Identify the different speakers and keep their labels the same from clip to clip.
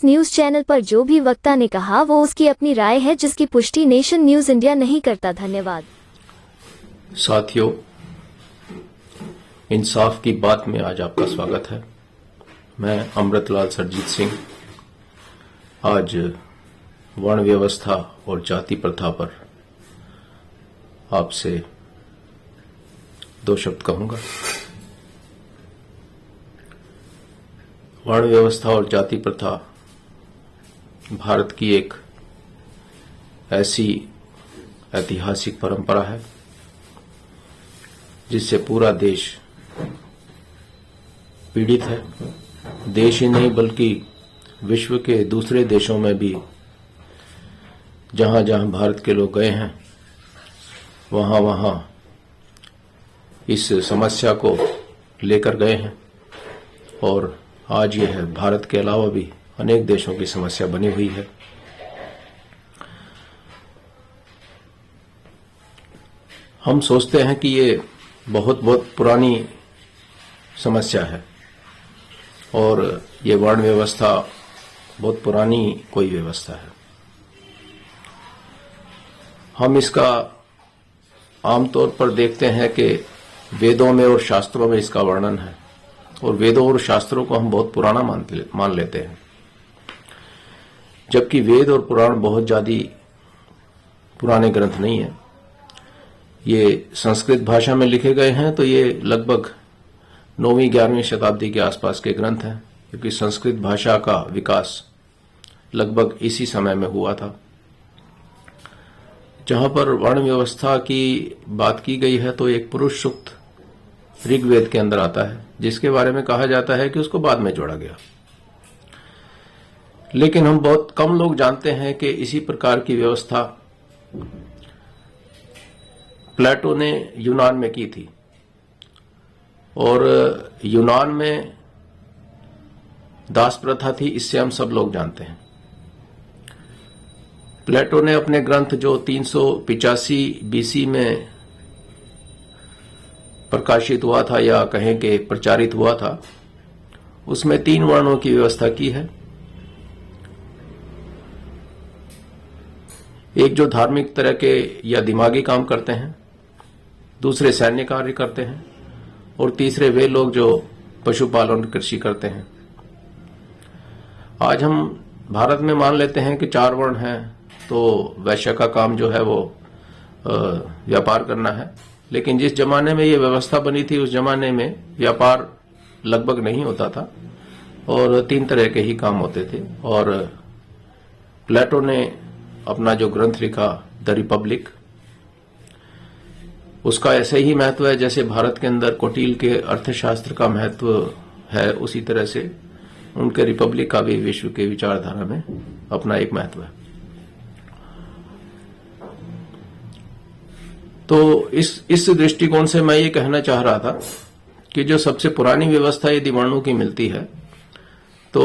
Speaker 1: इस news channel पर जो भी वक्ता ने कहा वो उसकी अपनी राय है जिसकी पुष्टि नेशन न्यूज इंडिया नहीं करता। धन्यवाद।
Speaker 2: साथियों, इंसाफ की बात में आज आपका स्वागत है। मैं अमृतलाल सरजीत सिंह आज वर्ण व्यवस्था और जाति प्रथा पर आपसे दो शब्द कहूंगा। वर्ण व्यवस्था और जाति प्रथा भारत की एक ऐसी ऐतिहासिक परंपरा है जिससे पूरा देश पीड़ित है। देश ही नहीं बल्कि विश्व के दूसरे देशों में भी जहां जहां भारत के लोग गए हैं वहां वहां इस समस्या को लेकर गए हैं और आज यह भारत के अलावा भी अनेक देशों की समस्या बनी हुई है। हम सोचते हैं कि ये बहुत पुरानी समस्या है और ये वर्ण व्यवस्था बहुत पुरानी कोई व्यवस्था है। हम इसका आमतौर पर देखते हैं कि वेदों में और शास्त्रों में इसका वर्णन है और वेदों और शास्त्रों को हम बहुत पुराना मान लेते हैं, जबकि वेद और पुराण बहुत ज्यादा पुराने ग्रंथ नहीं है। ये संस्कृत भाषा में लिखे गए हैं तो ये लगभग 9वीं 11वीं शताब्दी के आसपास के ग्रंथ हैं, क्योंकि संस्कृत भाषा का विकास लगभग इसी समय में हुआ था। जहां पर वर्ण व्यवस्था की बात की गई है तो एक पुरुष सूक्त ऋग्वेद के अंदर आता है, जिसके बारे में कहा जाता है कि उसको बाद में जोड़ा गया। लेकिन हम बहुत कम लोग जानते हैं कि इसी प्रकार की व्यवस्था प्लेटो ने यूनान में की थी और यूनान में दास प्रथा थी, इससे हम सब लोग जानते हैं। प्लेटो ने अपने ग्रंथ जो 385 बीसी में प्रकाशित हुआ था या कहें कि प्रचारित हुआ था, उसमें 3 वर्णों की व्यवस्था की है। एक जो धार्मिक तरह के या दिमागी काम करते हैं, दूसरे सैन्य कार्य करते हैं और तीसरे वे लोग जो पशुपालन कृषि करते हैं। आज हम भारत में मान लेते हैं कि 4 वर्ण हैं, तो वैश्य का काम जो है वो व्यापार करना है। लेकिन जिस जमाने में ये व्यवस्था बनी थी उस जमाने में व्यापार लगभग नहीं होता था और 3 तरह के ही काम होते थे। और प्लेटो ने अपना जो ग्रंथ लिखा द रिपब्लिक, उसका ऐसे ही महत्व है जैसे भारत के अंदर कौटिल्य के अर्थशास्त्र का महत्व है, उसी तरह से उनके रिपब्लिक का भी विश्व के विचारधारा में अपना एक महत्व है। तो इस दृष्टिकोण से मैं ये कहना चाह रहा था कि जो सबसे पुरानी व्यवस्था यदि वर्णों की मिलती है तो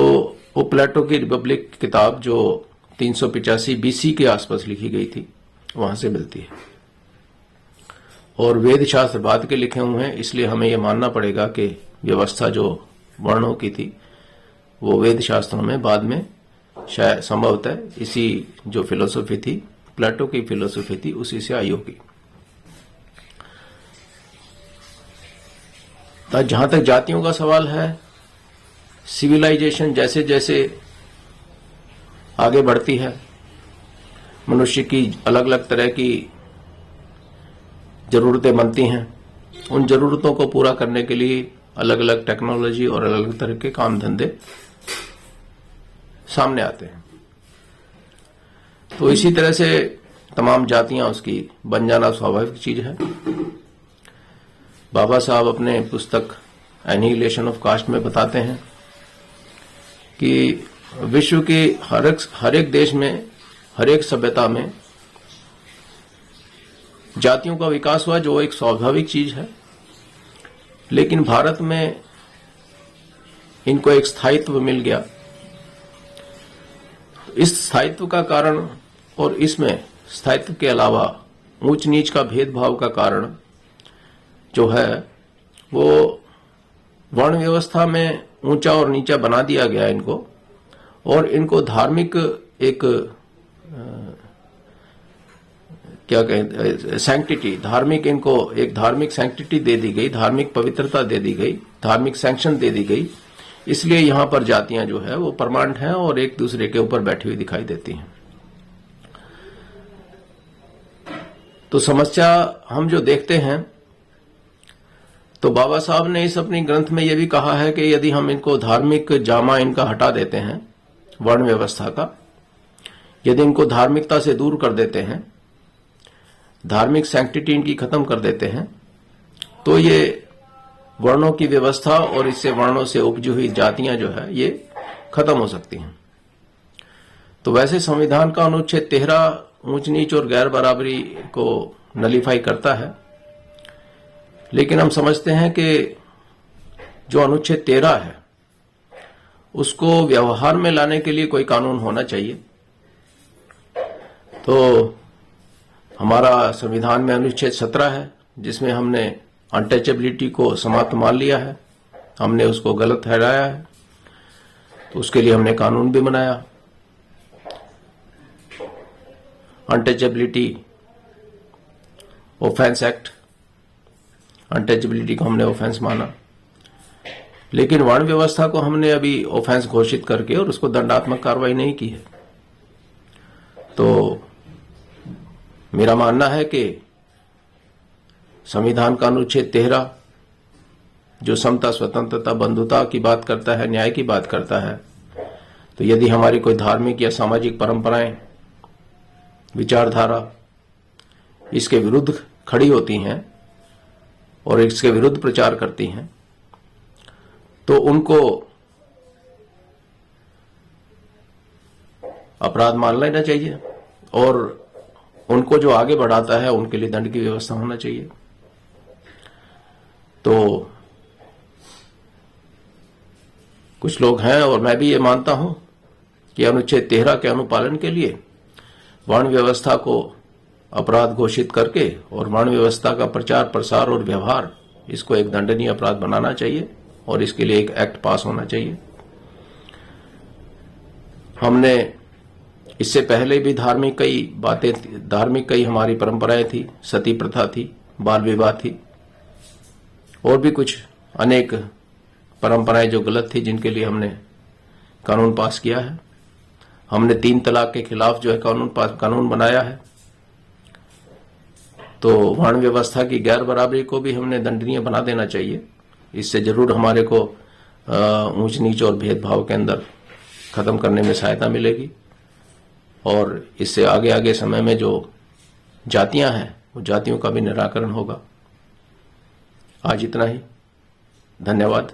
Speaker 2: वो प्लेटो की रिपब्लिक किताब जो 385 बीसी के आसपास लिखी गई थी वहां से मिलती है। और वेद शास्त्र बाद के लिखे हुए हैं, इसलिए हमें यह मानना पड़ेगा कि व्यवस्था जो वर्णों की थी वो वेद शास्त्रों में बाद में शायद संभवतः इसी जो फिलोसफी थी, प्लेटो की फिलोसफी थी, उसी से आई होगी। जहां तक जातियों का सवाल है, सिविलाइजेशन जैसे जैसे आगे बढ़ती है, मनुष्य की अलग अलग तरह की जरूरतें बनती हैं। उन जरूरतों को पूरा करने के लिए अलग अलग टेक्नोलॉजी और अलग अलग तरह के काम धंधे सामने आते हैं। तो इसी तरह से तमाम जातियां उसकी बन जाना स्वाभाविक चीज है। बाबा साहब अपने पुस्तक एनिहिलेशन ऑफ कास्ट में बताते हैं कि विश्व के हर एक देश में, हर एक सभ्यता में जातियों का विकास हुआ, जो एक स्वाभाविक चीज है। लेकिन भारत में इनको एक स्थायित्व मिल गया। इस स्थायित्व का कारण और इसमें स्थायित्व के अलावा ऊंच नीच का भेदभाव का कारण जो है वो वर्ण व्यवस्था में ऊंचा और नीचा बना दिया गया इनको, और इनको धार्मिक एक क्या कहें सैंक्टिटी, धार्मिक इनको एक धार्मिक सैंक्टिटी दे दी गई, धार्मिक पवित्रता दे दी गई, धार्मिक सैंक्शन दे दी गई। इसलिए यहां पर जातियां जो है वो परमानेंट हैं और एक दूसरे के ऊपर बैठी हुई दिखाई देती हैं। तो समस्या हम जो देखते हैं, तो बाबा साहब ने इस अपनी ग्रंथ में यह भी कहा है कि यदि हम इनको धार्मिक जामा इनका हटा देते हैं, वर्ण व्यवस्था का, यदि इनको धार्मिकता से दूर कर देते हैं, धार्मिक सैंक्टिटी इनकी खत्म कर देते हैं, तो ये वर्णों की व्यवस्था और इससे वर्णों से उपजी हुई जातियां जो है ये खत्म हो सकती हैं। तो वैसे संविधान का अनुच्छेद 13 ऊंच नीच और गैर बराबरी को नलीफाई करता है, लेकिन हम समझते हैं कि जो अनुच्छेद 13 है उसको व्यवहार में लाने के लिए कोई कानून होना चाहिए। तो हमारा संविधान में अनुच्छेद 17 है जिसमें हमने अनटचेबिलिटी को समाप्त मान लिया है, हमने उसको गलत ठहराया है, तो उसके लिए हमने कानून भी बनाया। अनटचेबिलिटी ऑफेंस एक्ट, अनटचेबिलिटी को हमने ऑफेंस माना, लेकिन वर्ण व्यवस्था को हमने अभी ऑफेंस घोषित करके और उसको दंडात्मक कार्रवाई नहीं की है। तो मेरा मानना है कि संविधान का अनुच्छेद 13 जो समता, स्वतंत्रता, बंधुता की बात करता है, न्याय की बात करता है, तो यदि हमारी कोई धार्मिक या सामाजिक परंपराएं, विचारधारा इसके विरुद्ध खड़ी होती हैं और इसके विरुद्ध प्रचार करती हैं, तो उनको अपराध मान लेना चाहिए और उनको जो आगे बढ़ाता है उनके लिए दंड की व्यवस्था होना चाहिए। तो कुछ लोग हैं और मैं भी ये मानता हूं कि अनुच्छेद 13 के अनुपालन के लिए वर्ण व्यवस्था को अपराध घोषित करके और वर्ण व्यवस्था का प्रचार, प्रसार और व्यवहार इसको एक दंडनीय अपराध बनाना चाहिए और इसके लिए एक एक्ट पास होना चाहिए। हमने इससे पहले भी धार्मिक कई हमारी परंपराएं थी, सती प्रथा थी, बाल विवाह थी और भी कुछ अनेक परंपराएं जो गलत थी, जिनके लिए हमने कानून पास किया है। हमने 3 तलाक के खिलाफ जो है कानून बनाया है। तो वर्ण व्यवस्था की गैर बराबरी को भी हमने दंडनीय बना देना चाहिए। इससे जरूर हमारे को ऊंच नीच और भेदभाव के अंदर खत्म करने में सहायता मिलेगी और इससे आगे आगे समय में जो जातियां हैं वो जातियों का भी निराकरण होगा। आज इतना ही, धन्यवाद।